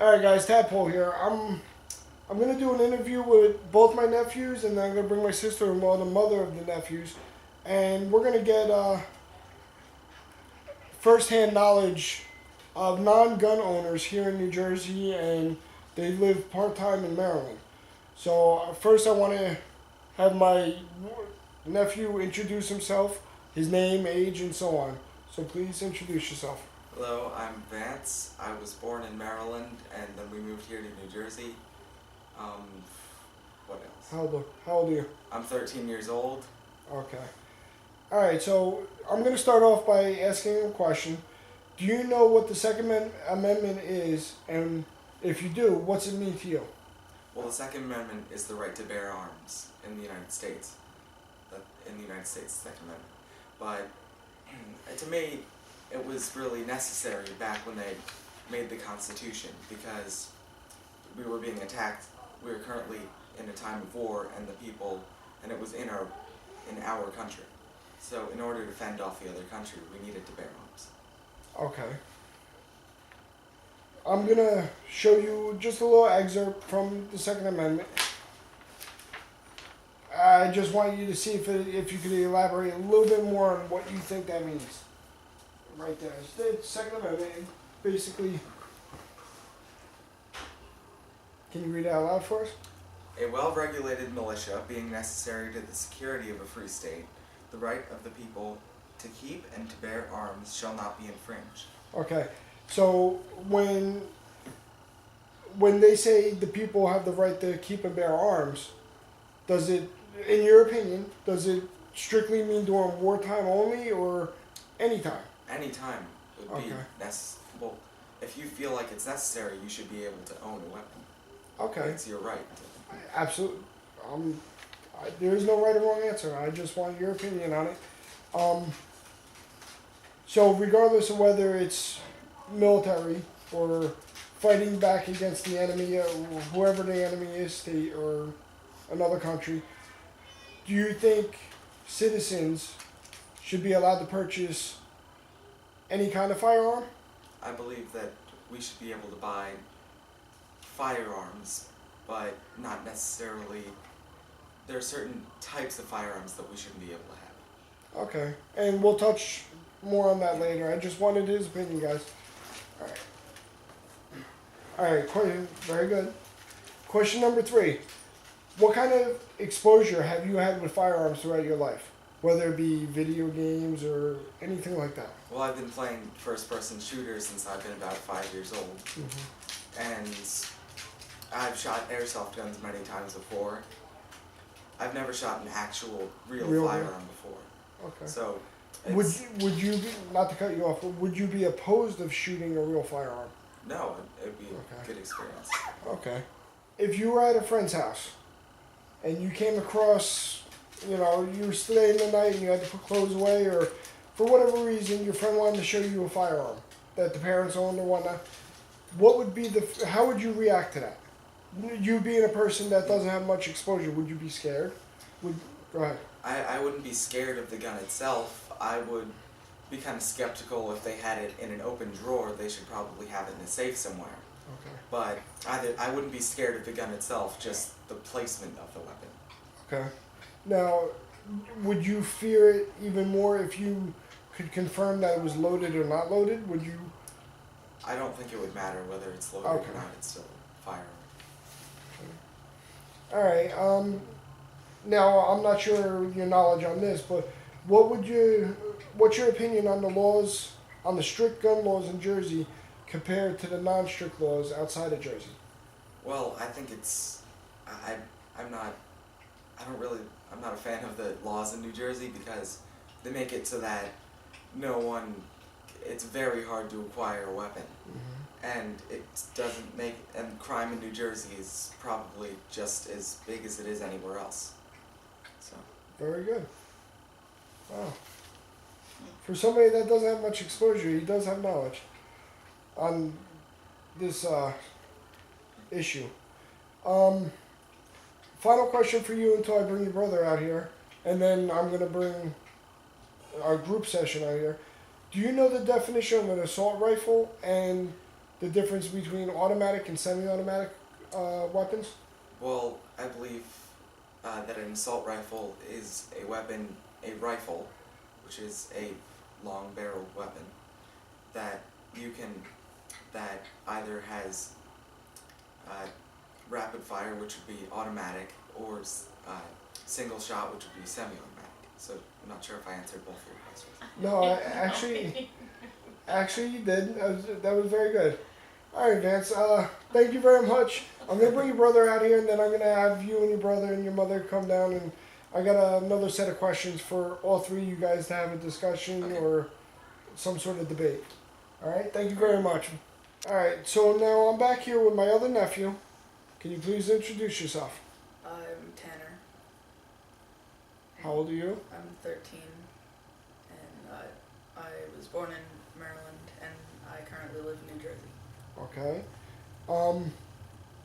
All right, guys, Tadpole here. I'm gonna do an interview with both my nephews, and then I'm gonna bring my sister-in-law, the mother of the nephews, and we're gonna get first-hand knowledge of non-gun owners here in New Jersey, and they live part-time in Maryland. So first, I want to have my nephew introduce himself, his name, age, and so on. So please introduce yourself. Hello, I'm Vance. I was born in Maryland, and then we moved here to New Jersey. What else? How old are you? I'm 13 years old. Okay. All right, so I'm going to start off by asking a question. Do you know what the Second Amendment is, and if you do, what's it mean to you? Well, the Second Amendment is the right to bear arms in the United States. In the United States, the Second Amendment. But to me, it was really necessary back when they made the Constitution, because we were being attacked. We were currently in a time of war, and it was in our country. So in order to fend off the other country, we needed to bear arms. Okay. I'm going to show you just a little excerpt from the Second Amendment. I just want you to see if you could elaborate a little bit more on what you think that means. Right there. The Second Amendment, basically. Can you read it out loud for us? A well-regulated militia being necessary to the security of a free state, the right of the people to keep and to bear arms shall not be infringed. Okay, so when they say the people have the right to keep and bear arms, does it, in your opinion, does it strictly mean during wartime only or anytime? Anytime would be necessary. Well, if you feel like it's necessary, you should be able to own a weapon. Okay. It's your right. Absolutely. There is no right or wrong answer. I just want your opinion on it. So regardless of whether it's military or fighting back against the enemy, or whoever the enemy is, state or another country, do you think citizens should be allowed to purchase any kind of firearm? I believe that we should be able to buy firearms, but not necessarily. There are certain types of firearms that we shouldn't be able to have. Okay, and we'll touch more on that later. I just wanted his opinion, guys. All right, very good. Question number 3. What kind of exposure have you had with firearms throughout your life? Whether it be video games or anything like that. Well, I've been playing first-person shooters since I've been about 5 years old. Mm-hmm. And I've shot airsoft guns many times before. I've never shot an actual real firearm before. Okay. So, would you be, not to cut you off, but would you be opposed of shooting a real firearm? No, it'd be a good experience. Okay. If you were at a friend's house and you came across, you were staying the night and you had to put clothes away, or for whatever reason your friend wanted to show you a firearm that the parents owned or whatnot, how would you react to that? You being a person that doesn't have much exposure, would you be scared? Go ahead. I wouldn't be scared of the gun itself. I would be kind of skeptical if they had it in an open drawer. They should probably have it in a safe somewhere. Okay. But I wouldn't be scared of the gun itself, just the placement of the weapon. Okay. Now, would you fear it even more if you could confirm that it was loaded or not loaded? Would you? I don't think it would matter whether it's loaded or not. It's still a firearm. All right. Now, I'm not sure your knowledge on this, but what's your opinion on the laws, on the strict gun laws in Jersey compared to the non-strict laws outside of Jersey? Well, I think I'm not a fan of the laws in New Jersey because they make it so that it's very hard to acquire a weapon. Mm-hmm. And it doesn't and crime in New Jersey is probably just as big as it is anywhere else. So. Very good. Wow. For somebody that doesn't have much exposure, he does have knowledge on this issue. Final question for you until I bring your brother out here, and then I'm going to bring our group session out here. Do you know the definition of an assault rifle and the difference between automatic and semi-automatic weapons? Well, I believe that an assault rifle is a weapon, a rifle, which is a long-barreled weapon that that either has rapid fire, which would be automatic, or single shot, which would be semi-automatic. So I'm not sure if I answered both of your questions. No, actually you did. That was very good. All right, Vance. Thank you very much. I'm gonna bring your brother out here, and then I'm gonna have you and your brother and your mother come down, and I got another set of questions for all three of you guys to have a discussion Okay. or some sort of debate. All right. Thank you very much. All right. So now I'm back here with my other nephew. Can you please introduce yourself? I'm Tanner. How old are you? I'm 13, and I was born in Maryland, and I currently live in New Jersey. Okay.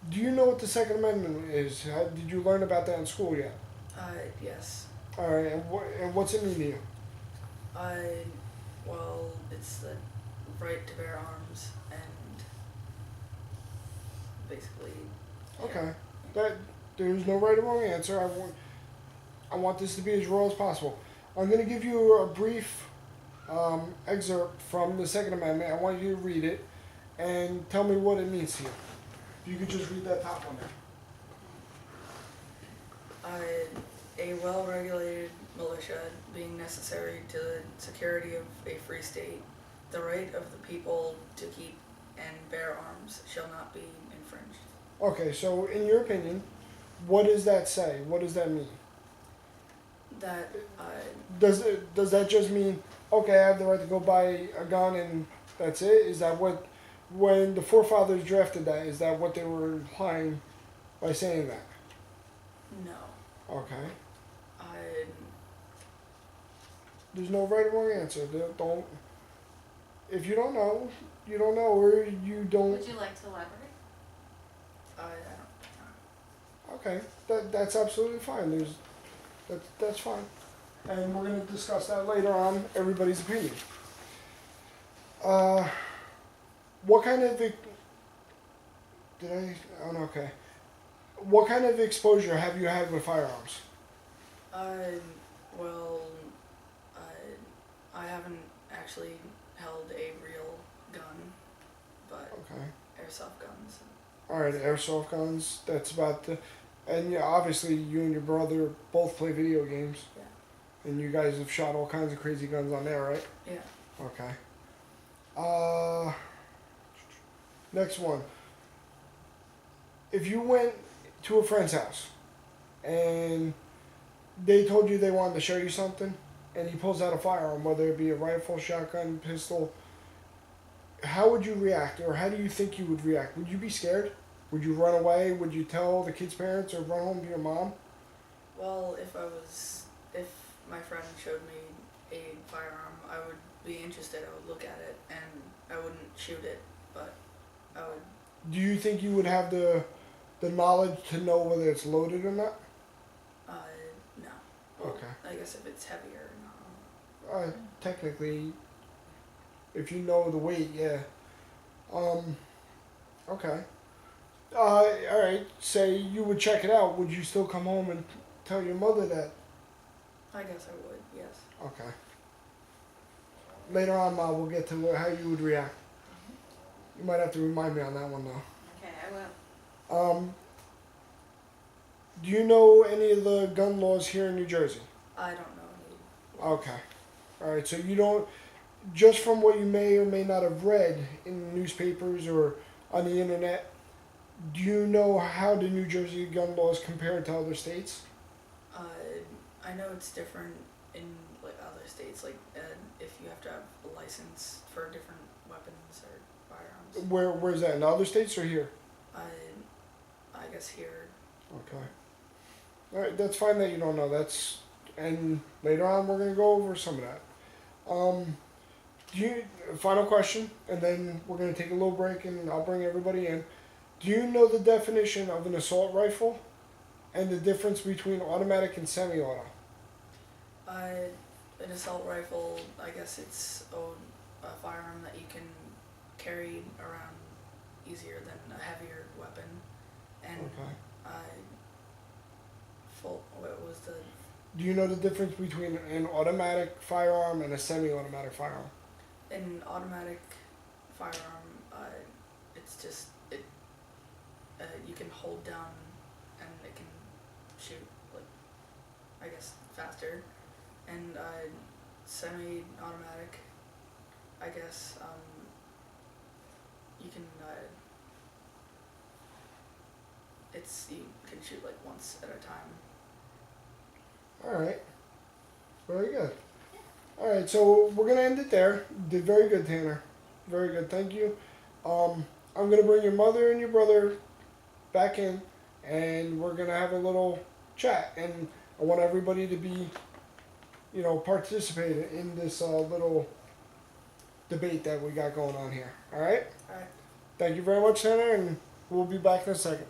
Do you know what the Second Amendment is? Did you learn about that in school yet? Yes. All right. And what's it mean to you? Well, it's the right to bear arms, and basically. Okay. There's no right or wrong answer. I want this to be as raw as possible. I'm going to give you a brief excerpt from the Second Amendment. I want you to read it and tell me what it means to you. If you could just read that top one there. A well-regulated militia being necessary to the security of a free state, the right of the people to keep and bear arms shall not be infringed. Okay, so in your opinion, what does that say? What does that mean? That Does that just mean, okay, I have the right to go buy a gun and that's it? Is that what, when the forefathers drafted that, is that what they were implying by saying that? no. Okay. There's no right or wrong answer. Don't. If you don't know, you don't know, or you don't. Would you like to elaborate? I don't know. Okay, that's absolutely fine. That's fine, and we're gonna discuss that later on. Everybody's opinion. What kind of okay. What kind of exposure have you had with firearms? Well, I haven't actually held a real gun, but Okay. airsoft guns. All right, airsoft guns. That's about the, and yeah, obviously you and your brother both play video games. Yeah. And you guys have shot all kinds of crazy guns on there, right? Yeah. Okay. Next one. If you went to a friend's house and they told you they wanted to show you something, and he pulls out a firearm, whether it be a rifle, shotgun, pistol, how would you react, or how do you think you would react? Would you be scared? Would you run away? Would you tell the kid's parents or run home to your mom? Well, if my friend showed me a firearm, I would be interested. I would look at it, and I wouldn't shoot it, but I would. Do you think you would have the knowledge to know whether it's loaded or not? No. Well, Okay. I guess if it's heavier, no. Technically, if you know the weight, yeah. Okay. All right. Say you would check it out. Would you still come home and tell your mother that? I guess I would. Yes. Okay. Later on, Ma, we'll get to how you would react. You might have to remind me on that one, though. Okay, I will. Do you know any of the gun laws here in New Jersey? I don't know any. Okay. All right. So you don't, just from what you may or may not have read in newspapers or on the internet, do you know how the New Jersey gun laws compare to other states? I know it's different in like other states. Like if you have to have a license for different weapons or firearms. Where's that? In other states or here? I guess here. Okay. All right, that's fine that you don't know. And later on we're gonna go over some of that. Final question, and then we're gonna take a little break, and I'll bring everybody in. Do you know the definition of an assault rifle, and the difference between automatic and semi-auto? An assault rifle, I guess it's a firearm that you can carry around easier than a heavier weapon. And Okay. what was the Do you know the difference between an automatic firearm and a semi-automatic firearm? an automatic firearm? It's just you can hold down and it can shoot like I guess faster, and semi-automatic. I guess you can you can shoot like once at a time. All right. Very good. All right, so we're gonna end it there. You did very good, Tanner. Very good. Thank you. I'm gonna bring your mother and your brother back in, and we're gonna have a little chat. And I want everybody to be, participating in this little debate that we got going on here. All right. Alright. Thank you very much, Tanner, and we'll be back in a second.